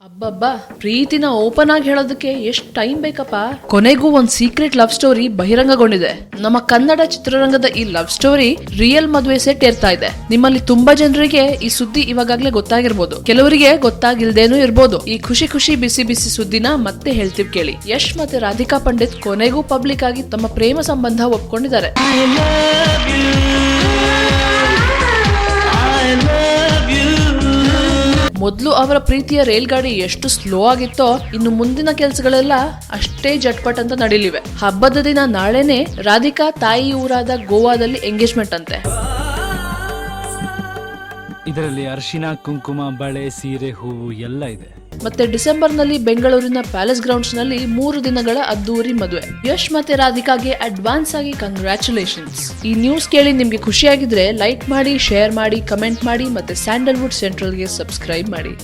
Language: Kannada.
ಅಬ್ಬಬ್ಬಾ ಪ್ರೀತಿನ ಓಪನ್ ಆಗಿ ಹೇಳೋದಕ್ಕೆ ಎಷ್ಟು ಟೈಮ್ ಬೇಕಪ್ಪ. ಕೊನೆಗೂ ಒಂದ್ ಸೀಕ್ರೆಟ್ ಲವ್ ಸ್ಟೋರಿ ಬಹಿರಂಗಗೊಂಡಿದೆ. ನಮ್ಮ ಕನ್ನಡ ಚಿತ್ರರಂಗದ ಈ ಲವ್ ಸ್ಟೋರಿ ರಿಯಲ್ ಮದುವೆ ಸೆಟ್ ಏರ್ತಾ ಇದೆ. ನಿಮ್ಮಲ್ಲಿ ತುಂಬಾ ಜನರಿಗೆ ಈ ಸುದ್ದಿ ಇವಾಗಲೇ ಗೊತ್ತಾಗಿರ್ಬೋದು, ಕೆಲವರಿಗೆ ಗೊತ್ತಾಗಿಲ್ದೇನೂ ಇರ್ಬೋದು. ಈ ಖುಷಿ ಖುಷಿ ಬಿಸಿ ಬಿಸಿ ಸುದ್ದಿನ ಮತ್ತೆ ಹೇಳ್ತೀವಿ ಕೇಳಿ. ಯಶ್ ಮತ್ತೆ ರಾಧಿಕಾ ಪಂಡಿತ್ ಕೊನೆಗೂ ಪಬ್ಲಿಕ್ ಆಗಿ ತಮ್ಮ ಪ್ರೇಮ ಸಂಬಂಧ ಒಪ್ಕೊಂಡಿದ್ದಾರೆ. ಮೊದಲು ಅವರ ಪ್ರೀತಿಯ ರೈಲ್ಗಾಡಿ ಎಷ್ಟು ಸ್ಲೋ ಆಗಿತ್ತೋ, ಇನ್ನು ಮುಂದಿನ ಕೆಲಸಗಳೆಲ್ಲ ಅಷ್ಟೇ ಜಟ್ಪಟ್ ಅಂತ ನಡೀಲಿವೆ. ಹಬ್ಬದ ದಿನ ನಾಳೆನೆ ರಾಧಿಕಾ ತಾಯಿ ಊರಾದ ಗೋವಾದಲ್ಲಿ ಎಂಗೇಜ್ಮೆಂಟ್ ಅಂತೆ. ಇದರಲ್ಲಿ ಅರಿಶಿನ, ಕುಂಕುಮ, ಬಳೆ, ಸೀರೆ, ಹೂವು ಎಲ್ಲ ಇದೆ. ಮತ್ತೆ ಡಿಸೆಂಬರ್ ನಲ್ಲಿ ಬೆಂಗಳೂರಿನ ಪ್ಯಾಲೇಸ್ ಗ್ರೌಂಡ್ಸ್ ನಲ್ಲಿ 3 ದಿನಗಳ ಅದ್ದೂರಿ ಮದುವೆ. ಯಶ್ ಮತ್ತೆ ರಾಧಿಕಾಗೆ ಅಡ್ವಾನ್ಸ್ ಆಗಿ ಕಂಗ್ರಾಚುಲೇಷನ್ಸ್. ಈ ನ್ಯೂಸ್ ಕೇಳಿ ನಿಮ್ಗೆ ಖುಷಿಯಾಗಿದ್ರೆ ಲೈಕ್ ಮಾಡಿ, ಶೇರ್ ಮಾಡಿ, ಕಮೆಂಟ್ ಮಾಡಿ ಮತ್ತೆ ಸ್ಯಾಂಡಲ್ವುಡ್ ಸೆಂಟ್ರಲ್ಗೆ ಸಬ್ಸ್ಕ್ರೈಬ್ ಮಾಡಿ.